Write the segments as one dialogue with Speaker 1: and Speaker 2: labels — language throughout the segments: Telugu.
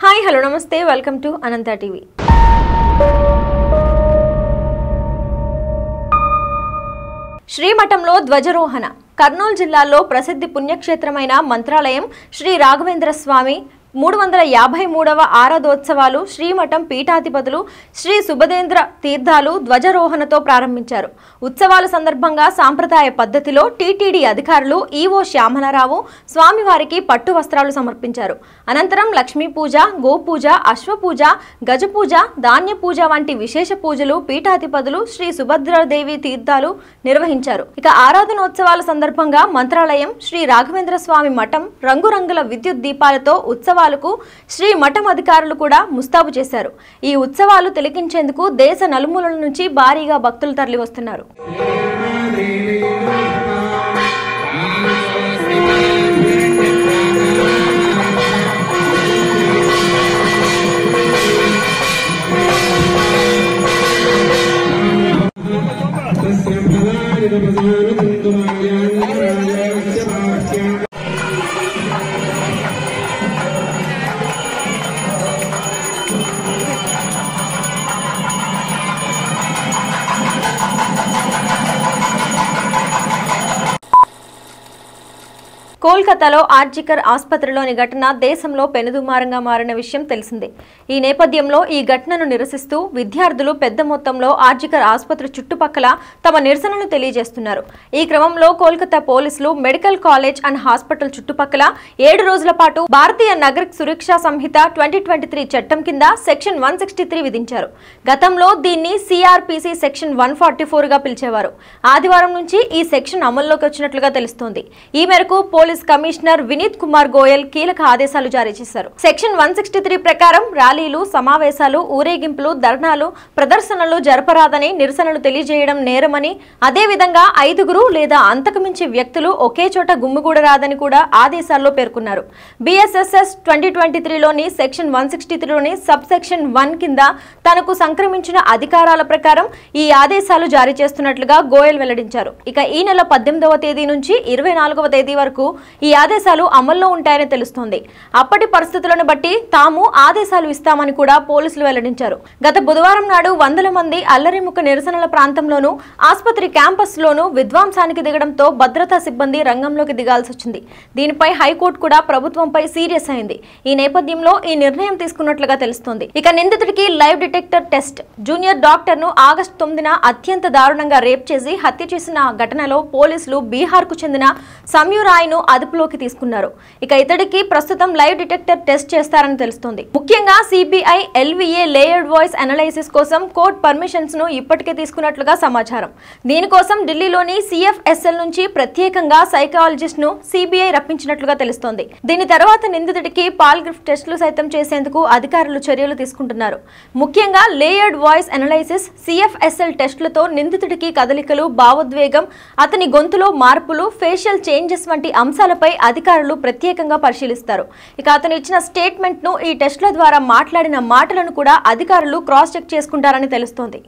Speaker 1: హాయ్ హలో నమస్తే వెల్కమ్ టు అనంత టీవీ. శ్రీమఠంలో ధ్వజారోహణ. కర్నూలు జిల్లాలో ప్రసిద్ధి పుణ్యక్షేత్రమైన మంత్రాలయం శ్రీ రాఘవేంద్ర స్వామి 353వ ఆరాధోత్సవాలు శ్రీమఠం పీఠాధిపతులు శ్రీ సుబదేంద్ర తీర్థాలు ధ్వజారోహణతో ప్రారంభించారు. ఉత్సవాల సందర్భంగా సాంప్రదాయ పద్ధతిలో టీటీడీ అధికారులు ఈవో శ్యామలారావు స్వామివారికి పట్టు వస్త్రాలు సమర్పించారు. అనంతరం లక్ష్మీ పూజ, గోపూజ, అశ్వపూజ, గజపూజ, ధాన్య పూజ వంటి విశేష పూజలు పీఠాధిపతులు శ్రీ సుభద్రాదేవి తీర్థాలు నిర్వహించారు. ఇక ఆరాధనోత్సవాల సందర్భంగా మంత్రాలయం శ్రీ రాఘవేంద్ర స్వామి మఠం రంగురంగుల విద్యుత్ దీపాలతో ఉత్సవాలకు శ్రీ మఠం అధికారులు కూడా ముస్తాబు చేశారు. ఈ ఉత్సవాలు తిలకించేందుకు దేశ నలుమూలల నుంచి భారీగా భక్తులు తరలి వస్తున్నారు. కోల్కతాలో ఆర్జికర్ ఆసుపత్రిలోని ఘటన దేశంలో పెనుదుమారంగా మారిన విషయం తెలిసిందే. ఈ నేపథ్యంలో ఈ ఘటనను నిరసిస్తూ విద్యార్థులు పెద్ద మొత్తంలో ఆర్జికర్ ఆసుపత్రి చుట్టుపక్కల తమ నిరసనలు తెలియజేస్తున్నారు. ఈ క్రమంలో కోల్కతా పోలీసులు మెడికల్ కాలేజ్ అండ్ హాస్పిటల్ చుట్టుపక్కల 7 రోజుల పాటు భారతీయ నాగరిక సురక్షా సంహిత 2023 చట్టం కింద సెక్షన్ 163 విధించారు. గతంలో దీన్ని సిఆర్పిసి సెక్షన్ 144 గా పిలిచేవారు. ఆదివారం నుంచి ఈ సెక్షన్ అమల్లోకి వచ్చినట్లుగా తెలుస్తోంది. ఈ మేరకు పోలీస్ కమిషనర్ వినీత్ కుమార్ గోయల్ కీలక ఆదేశాలు జారీ చేశారు. సెక్షన్ 163 ప్రకారం ర్యాలీలు, సమావేశాలు, ఊరేగింపులు, ధర్నాలు, ప్రదర్శనలు జరపరాదని, నిరసనలు తెలియజేయడం నేరమని, అదేవిధంగా 5 లేదా అంతకుమించి వ్యక్తులు ఒకే చోట గుమ్మిగూడరాదని కూడా ఆదేశాల్లో పేర్కొన్నారు. బిఎస్ఎస్ఎస్ 2023లోని సెక్షన్ 163లోని సబ్ సెక్షన్ 1 కింద తనకు సంక్రమించిన అధికారాల ప్రకారం ఈ ఆదేశాలు జారీ చేస్తున్నట్లుగా గోయల్ వెల్లడించారు. ఇక ఈ నెల 18వ తేదీ నుంచి 24వ తేదీ వరకు ఈ ఆదేశాలు అమల్లో ఉంటాయని తెలుస్తోంది. అప్పటి పరిస్థితులను బట్టి తాము ఆదేశాలు ఇస్తామని కూడా పోలీసులు వెల్లడించారు. గత బుధవారం నాడు వందల మంది అల్లరిముఖ నిరసనల ప్రాంతంలోనూ ఆసుపత్రి క్యాంపస్ లోనూ విధ్వంసానికి దిగడంతో భద్రతా సిబ్బంది రంగంలోకి దిగాల్సి వచ్చింది. దీనిపై హైకోర్టు కూడా ప్రభుత్వంపై సీరియస్ అయింది. ఈ నేపథ్యంలో ఈ నిర్ణయం తీసుకున్నట్లుగా తెలుస్తోంది. ఇక నిందితుడికి live detector test. Junior doctor ను ఆగస్టు 9న అత్యంత దారుణంగా రేప్ చేసి హత్య చేసిన ఘటనలో పోలీసులు బీహార్ కు చెందిన సంయురాయ్ ను అదుపులోకి తీసుకున్నారు. ఇక ఇతడికి ప్రస్తుతం లైవ్ డిటెక్టర్ టెస్ట్ చేస్తారని తెలుస్తోంది. ముఖ్యంగా సిబిఐ ఎల్విఏ లేయర్డ్ వాయిస్ అనాలైసిస్ కోసం కోర్టు పర్మిషన్స్ ను ఇప్పటికే తీసుకున్నట్లుగా సమాచారం. దీనికోసం ఢిల్లీలోని సిఎఫ్ఎస్ఎల్ నుంచి ప్రత్యేకంగా సైకాలజిస్ట్ ను సిబిఐ రప్పించినట్లుగా తెలుస్తోంది. దీని తర్వాత నిందితుడికి పాలిగ్రాఫ్ టెస్టులు సైతం చేసేందుకు అధికారులు చర్యలు తీసుకుంటున్నారు. ముఖ్యంగా లేయర్డ్ వాయిస్ అనాలైసిస్, సిఎఫ్ఎస్ఎల్ టెస్టులతో నిందితుడికి కదలికలు, భావోద్వేగం, అతని గొంతులో మార్పులు, ఫేషియల్ చేంజెస్ వంటి అంశాలపై అధికారులు ప్రత్యేకంగా పరిశీలిస్తారు. ఇక అతను ఇచ్చిన స్టేట్మెంట్ ను, ఈ టెస్టుల ద్వారా మాట్లాడిన మాటలను కూడా అధికారులు క్రాస్ చెక్ చేసుకుంటారని తెలుస్తోంది.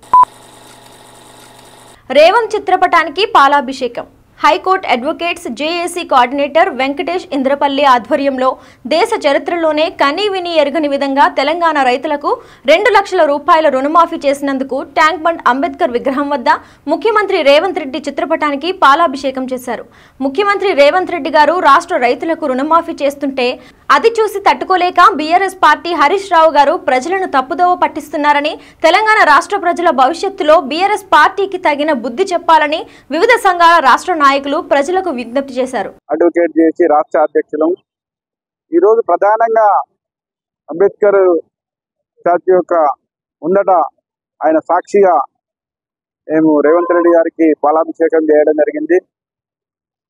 Speaker 1: రేవంత్ చిత్రపటానికి పాలాభిషేకం. High court advocates JAC coordinator Venkatesh Indrapalli ఆధ్వర్యంలో దేశ చరిత్రలోనే కనీ విని ఎరుగని విధంగా తెలంగాణ రైతులకు 2 లక్షల రూపాయల రుణమాఫీ చేసినందుకు ట్యాంక్ బండ్ అంబేద్కర్ విగ్రహం వద్ద ముఖ్యమంత్రి రేవంత్ రెడ్డి చిత్రపటానికి పాలాభిషేకం చేశారు. ముఖ్యమంత్రి రేవంత్ రెడ్డి గారు రాష్ట్ర రైతులకు రుణమాఫీ చేస్తుంటే అది చూసి తట్టుకోలేక బీఆర్ఎస్ పార్టీ హరీష్ రావు గారు ప్రజలను తప్పుదోవ పట్టిస్తున్నారని, తెలంగాణ రాష్ట్ర ప్రజల భవిష్యత్తులో బీఆర్ఎస్ పార్టీకి తగిన బుద్ధి చెప్పాలని వివిధ సంఘాల రాష్ట్ర నాయకులు ప్రజలకు విజ్ఞప్తి చేశారు.
Speaker 2: అడ్వకేట్ చేసి రాష్ట్ర అధ్యక్షులు ఈరోజు ప్రధానంగా అంబేద్కర్ స్టాచ్యూ యొక్క ముందట ఆయన సాక్షిగా మేము రేవంత్ రెడ్డి గారికి పాలాభిషేకం చేయడం జరిగింది.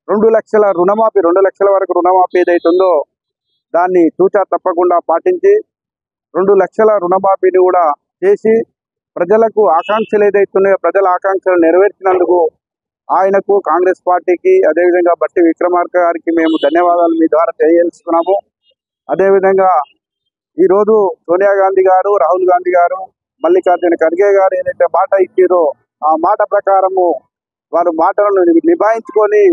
Speaker 2: 2 లక్షల రుణమాఫీ, 2 లక్షల వరకు రుణమాఫీ ఏదైతుందో దాన్ని తూచా తప్పకుండా పాటించి 2 లక్షల రుణమాఫీని కూడా చేసి ప్రజలకు ఆకాంక్షలు ఏదైతున్నాయో ప్రజల ఆకాంక్షలు నెరవేర్చినందుకు ఆయనకు, కాంగ్రెస్ పార్టీకి, అదేవిధంగా బట్టి విక్రమార్క గారికి మేము ధన్యవాదాలు మీ ద్వారా తెలియజేస్తున్నాము. అదేవిధంగా ఈరోజు సోనియా గాంధీ గారు, రాహుల్ గాంధీ గారు, మల్లికార్జున ఖర్గే గారు ఏదైతే మాట ఇచ్చారో ఆ మాట ప్రకారము వారు మాటలను నిభాయించుకొని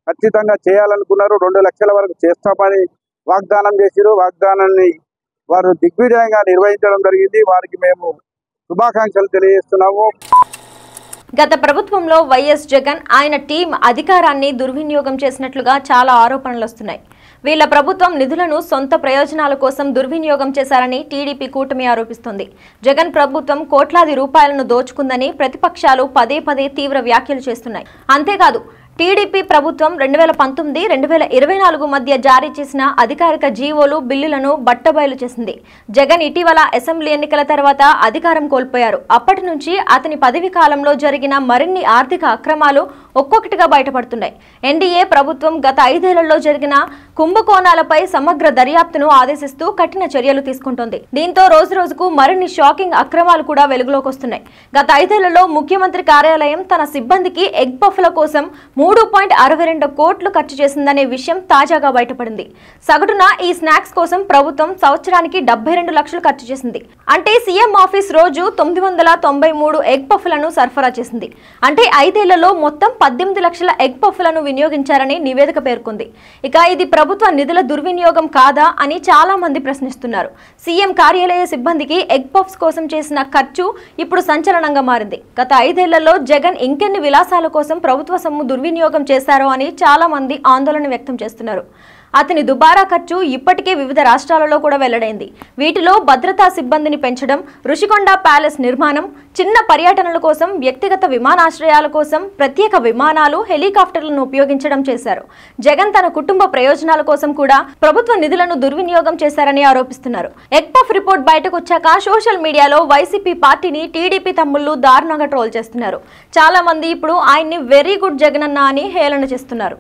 Speaker 2: ఖచ్చితంగా చేయాలనుకున్నారు. 2 లక్షల వరకు చేస్తామని వాగ్దానం చేసిరు. వాగ్దానాన్ని వారు దిగ్విజయంగా నిర్వహించడం జరిగింది. వారికి మేము శుభాకాంక్షలు తెలియజేస్తున్నాము.
Speaker 1: గత ప్రభుత్వంలో వైఎస్ జగన్ ఆయన టీం అధికారాన్ని దుర్వినియోగం చేసినట్లుగా చాలా ఆరోపణలు వస్తున్నాయి. వీళ్ల ప్రభుత్వం నిధులను సొంత ప్రయోజనాల కోసం దుర్వినియోగం చేశారని టీడీపీ కూటమి ఆరోపిస్తోంది. జగన్ ప్రభుత్వం కోట్లాది రూపాయలను దోచుకుందని ప్రతిపక్షాలు పదే పదే తీవ్ర వ్యాఖ్యలు చేస్తున్నాయి. అంతేకాదు టీడీపీ ప్రభుత్వం 2019-2024 మధ్య జారీ చేసిన అధికారిక జీవోలు బిల్లులను బట్టబయలు చేసింది. జగన్ ఇటీవల అసెంబ్లీ ఎన్నికల తర్వాత అధికారం కోల్పోయారు. అప్పటి నుంచి అతని పదవి కాలంలో జరిగిన మరిన్ని ఆర్థిక అక్రమాలు ఒక్కొక్కటిగా బయటపడుతున్నాయి. ఎన్డీఏ ప్రభుత్వం గత 5 ఏళ్లలో జరిగిన కుంభకోణాలపై సమగ్ర దర్యాప్తును ఆదేశిస్తూ కఠిన చర్యలు తీసుకుంటోంది. దీంతో రోజురోజుకు మరిన్ని షాకింగ్ అక్రమాలు కూడా వెలుగులోకి వస్తున్నాయి. గత 5 ఏళ్లలో ముఖ్యమంత్రి కార్యాలయం తన సిబ్బందికి ఎగ్ పఫ్ల కోసం 3.62 కోట్లు ఖర్చు చేసిందనే విషయం తాజాగా బయటపడింది. సగటున ఈ స్నాక్స్ కోసం ప్రభుత్వం సంవత్సరానికి 72 లక్షలు ఖర్చు చేసింది. అంటే సీఎం ఆఫీస్ రోజు 993 ఎగ్ పఫ్లను సరఫరా చేసింది. అంటే 5 ఏళ్లలో మొత్తం 18 లక్షల ఎగ్ పఫ్లను వినియోగించారని నివేదిక పేర్కొంది. ఇక ఇది ప్రభుత్వ నిధుల దుర్వినియోగం కాదా అని చాలా మంది ప్రశ్నిస్తున్నారు. సీఎం కార్యాలయ సిబ్బందికి ఎగ్ పఫ్స్ కోసం చేసిన ఖర్చు ఇప్పుడు సంచలనంగా మారింది. గత 5 ఏళ్లలో జగన్ ఇంకెన్ని విలాసాల కోసం ప్రభుత్వ సొమ్ము దుర్వినియోగం చేశారో అని చాలా మంది ఆందోళన వ్యక్తం చేస్తున్నారు. అతని దుబారా ఖర్చు ఇప్పటికే వివిధ రాష్ట్రాలలో కూడా వెల్లడైంది. వీటిలో భద్రతా సిబ్బందిని పెంచడం, రుషికొండ ప్యాలెస్ నిర్మాణం, చిన్న పర్యటనల కోసం వ్యక్తిగత విమానాశ్రయాల కోసం ప్రత్యేక విమానాలు, హెలికాప్టర్లను ఉపయోగించడం చేశారు. జగన్ తన కుటుంబ ప్రయోజనాల కోసం కూడా ప్రభుత్వ నిధులను దుర్వినియోగం చేశారని ఆరోపిస్తున్నారు. ఎగ్ పఫ్ రిపోర్ట్ బయటకు వచ్చాక సోషల్ మీడియాలో వైసీపీ పార్టీని టీడీపీ తమ్ముళ్లు దారుణంగా ట్రోల్ చేస్తున్నారు. చాలా మంది ఇప్పుడు ఆయన్ని వెరీ గుడ్ జగనన్న అని హేళన చేస్తున్నారు.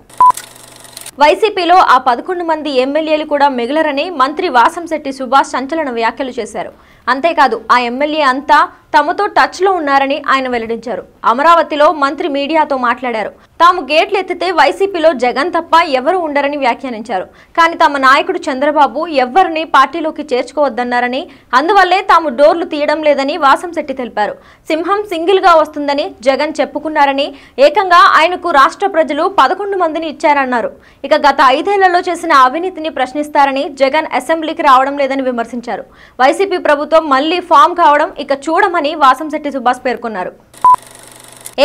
Speaker 1: వైసీపీలో ఆ 11 మంది ఎమ్మెల్యేలు కూడా మిగలరని మంత్రి వాసంశెట్టి సుభాష్ సంచలన వ్యాఖ్యలు చేశారు. అంతేకాదు ఆ ఎమ్మెల్యే అంతా తమతో టచ్ లో ఉన్నారని ఆయన వెల్లడించారు. అమరావతిలో మంత్రి మీడియాతో మాట్లాడారు. తాము గేట్లు ఎత్తితే వైసీపీలో జగన్ తప్ప ఎవరు ఉండరని వ్యాఖ్యానించారు. కానీ తమ నాయకుడు చంద్రబాబు ఎవరిని పార్టీలోకి చేర్చుకోవద్దన్నారని, అందువల్లే తాము డోర్లు తీయడం లేదని వాసంశెట్టి తెలిపారు. సింహం సింగిల్ గా వస్తుందని జగన్ చెప్పుకున్నారని, ఏకంగా ఆయనకు రాష్ట్ర ప్రజలు 11 మందిని ఇచ్చారన్నారు. ఇక గత 5 ఏళ్లలో చేసిన అవినీతిని ప్రశ్నిస్తారని, జగన్ అసెంబ్లీకి రావడం లేదని విమర్శించారు. వైసీపీ ప్రభుత్వం మళ్లీ ఫామ్ కావడం ఇక చూడమని వాసంశెట్టి సుభాష్ పేర్కొన్నారు.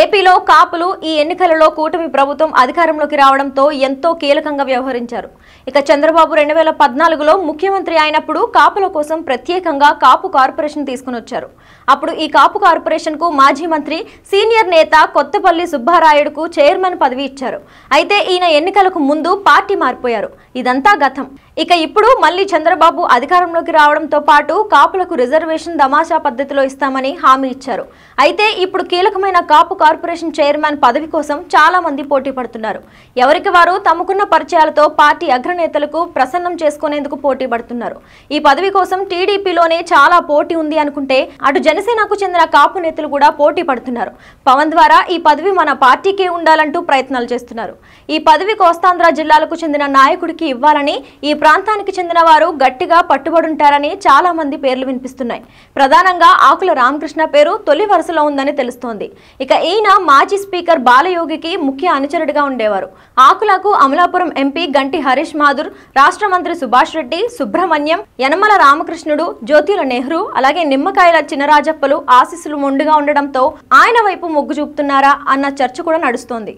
Speaker 1: ఏపీలో కాపులు ఈ ఎన్నికలలో కూటమి ప్రభుత్వం అధికారంలోకి రావడంతో ఎంతో కీలకంగా వ్యవహరించారు. ఇక చంద్రబాబు 2014లో ముఖ్యమంత్రి అయినప్పుడు కాపుల కోసం ప్రత్యేకంగా కాపు కార్పొరేషన్ తీసుకుని వచ్చారు. అప్పుడు ఈ కాపు కార్పొరేషన్ కు మాజీ మంత్రి సీనియర్ నేత కొత్తపల్లి సుబ్బారాయుడుకు చైర్మన్ పదవి ఇచ్చారు. అయితే ఈయన ఎన్నికలకు ముందు పార్టీ మారిపోయారు. ఇదంతా గతం. ఇక ఇప్పుడు మళ్లీ చంద్రబాబు అధికారంలోకి రావడంతో పాటు కాపులకు రిజర్వేషన్ తమాషా పద్ధతిలో ఇస్తామని హామీ ఇచ్చారు. అయితే ఇప్పుడు కీలకమైన కాపు కార్పొరేషన్ చైర్మన్ పదవి కోసం చాలా మంది పోటీ పడుతున్నారు. ఎవరికి వారు తమకున్న పరిచయాలతో పార్టీ అగ్రనేతలకు ప్రసన్నం చేసుకునేందుకు పోటీ పడుతున్నారు. ఈ పదవి కోసం టీడీపీలోనే చాలా పోటీ ఉంది అనుకుంటే అటు జనసేనకు చెందిన కాపు నేతలు కూడా పోటీ పడుతున్నారు. పవన్ ద్వారా ఈ పదవి మన పార్టీకే ఉండాలంటూ ప్రయత్నాలు చేస్తున్నారు. ఈ పదవి కోస్తాంధ్ర జిల్లాలకు చెందిన నాయకుడికి ఇవ్వాలని ఈ ప్రాంతానికి చెందిన వారు గట్టిగా పట్టుబడుంటారని చాలా మంది పేర్లు వినిపిస్తున్నాయి. ప్రధానంగా ఆకుల రామకృష్ణ పేరు తొలి వరుసలో ఉందని తెలుస్తోంది. ఇక ఈయన మాజీ స్పీకర్ బాలయోగికి ముఖ్య అనుచరుడిగా ఉండేవారు. ఆకులకు అమలాపురం ఎంపీ గంటి హరీష్ మాధుర్, రాష్ట్ర మంత్రి సుభాష్ రెడ్డి, సుబ్రహ్మణ్యం, యనమల రామకృష్ణుడు, జ్యోతిల నెహ్రూ, అలాగే నిమ్మకాయల చినరాజప్పలు ఆశీస్సులు మొండుగా ఉండడంతో ఆయన వైపు మొగ్గు చూపుతున్నారా అన్న చర్చ కూడా నడుస్తోంది.